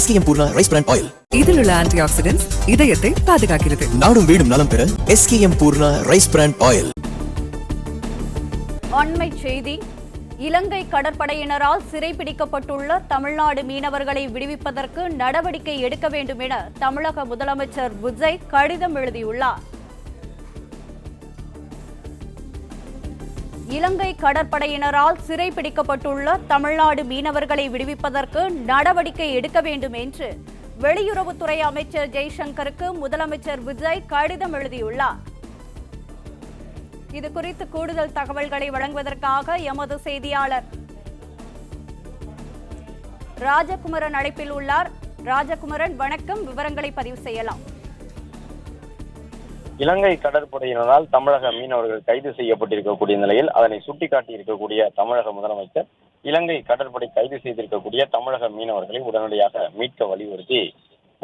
SKM Poorna rice bran oil. இதில் உள்ள antioxidants இதயத்தை பாதுகாக்கிறது. நாடும் வீடும் நலம் பெற SKM Poorna rice bran oil. அண்மை செய்தி: இலங்கை கடற்படையினரால் சிறைப்பிடிக்கப்பட்டுள்ள தமிழ்நாடு மீனவர்களை விடுவிப்பதற்கு நடவடிக்கை எடுக்க வேண்டும் என தமிழக முதலமைச்சர் விஜய் கடிதம் எழுதியுள்ளார். இலங்கை கடற்படையினரால் சிறைப்பிடிக்கப்பட்டுள்ள தமிழ்நாடு மீனவர்களை விடுவிப்பதற்கு நடவடிக்கை எடுக்க வேண்டும் என்று வெளியுறவுத்துறை அமைச்சர் ஜெய்சங்கருக்கு முதலமைச்சர் விஜய் கடிதம் எழுதியுள்ளார். இது குறித்து கூடுதல் தகவல்களை வழங்குவதற்காக எமது செய்தியாளர் ராஜகுமரன் அழைப்பில் உள்ளார். ராஜகுமரன், வணக்கம். விவரங்களை பதிவு செய்யலாம். இலங்கை கடற்படையினரால் தமிழக மீனவர்கள் கைது செய்யப்பட்டிருக்கக்கூடிய நிலையில் அதனை சுட்டிக்காட்டி இருக்கக்கூடிய தமிழக முதலமைச்சர் இலங்கை கடற்படை கைது செய்திருக்கக்கூடிய தமிழக மீனவர்களை உடனடியாக மீட்க வலியுறுத்தி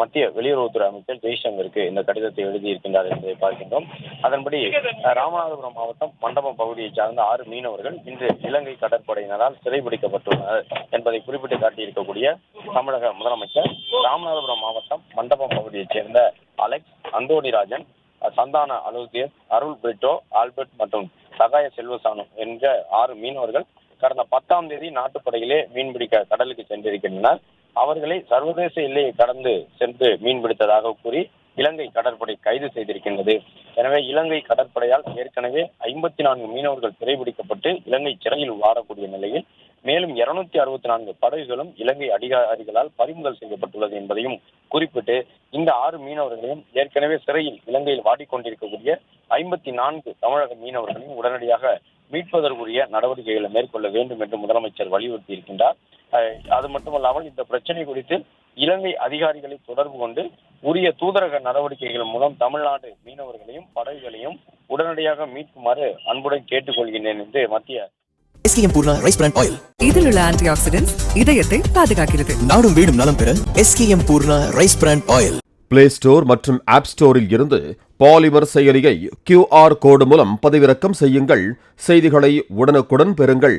மத்திய வெளியுறவுத்துறை அமைச்சர் ஜெய்சங்கருக்கு இந்த கடிதத்தை எழுதியிருக்கின்றார் என்பதை பார்க்கின்றோம். அதன்படி ராமநாதபுரம் மாவட்டம் மண்டபம் பகுதியைச் சார்ந்த 6 மீனவர்கள் இன்று இலங்கை கடற்படையினரால் சிறைபிடிக்கப்பட்டுள்ளனர் என்பதை குறிப்பிட்டு காட்டியிருக்கக்கூடிய தமிழக முதலமைச்சர் ராமநாதபுரம் மாவட்டம் மண்டபம் பகுதியைச் சேர்ந்த அலெக்ஸ், அந்தோணிராஜன், சந்தான அலோசியஸ், அருள் பிரிட்டோ, ஆல்பர்ட் மற்றும் சகாய செல்வசானு என்ற 6 மீனவர்கள் கடந்த 10ஆம் தேதி நாட்டுப்படையிலே மீன்பிடிக்க கடலுக்கு சென்றிருக்கின்றனர். அவர்களை சர்வதேச எல்லையை கடந்து சென்று மீன்பிடித்ததாக கூறி இலங்கை கடற்படை கைது செய்திருக்கின்றது. எனவே இலங்கை கடற்படையால் ஏற்கனவே 54 மீனவர்கள் சிறைபிடிக்கப்பட்டு இலங்கை சிறையில் வாழக்கூடிய நிலையில் மேலும் 264 படகுகளும் இலங்கை அதிகாரிகளால் பறிமுதல் செய்யப்பட்டுள்ளது என்பதையும் குறிப்பிட்டு இந்த 6 மீனவர்களையும் ஏற்கனவே சிறையில் இலங்கையில் வாடிக்கொண்டிருக்கக்கூடிய 54 தமிழக மீனவர்களையும் உடனடியாக மீட்பதற்குரிய நடவடிக்கைகளை மேற்கொள்ள வேண்டும் என்று முதலமைச்சர் வலியுறுத்தி இருக்கின்றார். அது மட்டுமல்லாமல் இந்த பிரச்சனை குறித்து இலங்கை அதிகாரிகளை தொடர்பு கொண்டு உரிய தூதரக நடவடிக்கைகள் மூலம் தமிழ்நாடு மீனவர்களையும் படகுகளையும் உடனடியாக மீட்குமாறு அன்புடன் கேட்டுக்கொள்கின்றேன் என்று மத்திய SKM Poorna rice bran oil. இதில் உள்ள ஆன்டிஆக்சிடென்ட்ஸ் இதயத்தை பாதுகாக்கிறது. நாடும் வீடும் நலம் பெற SKM Poorna rice bran oil. Play store மற்றும் ஆப் ஸ்டோரில் இருந்து பாலிமர் செயலியை QR கோடு மூலம் பதிவிறக்கம் செய்யுங்கள். செய்திகளை உடனுக்குடன் பெறுங்கள்.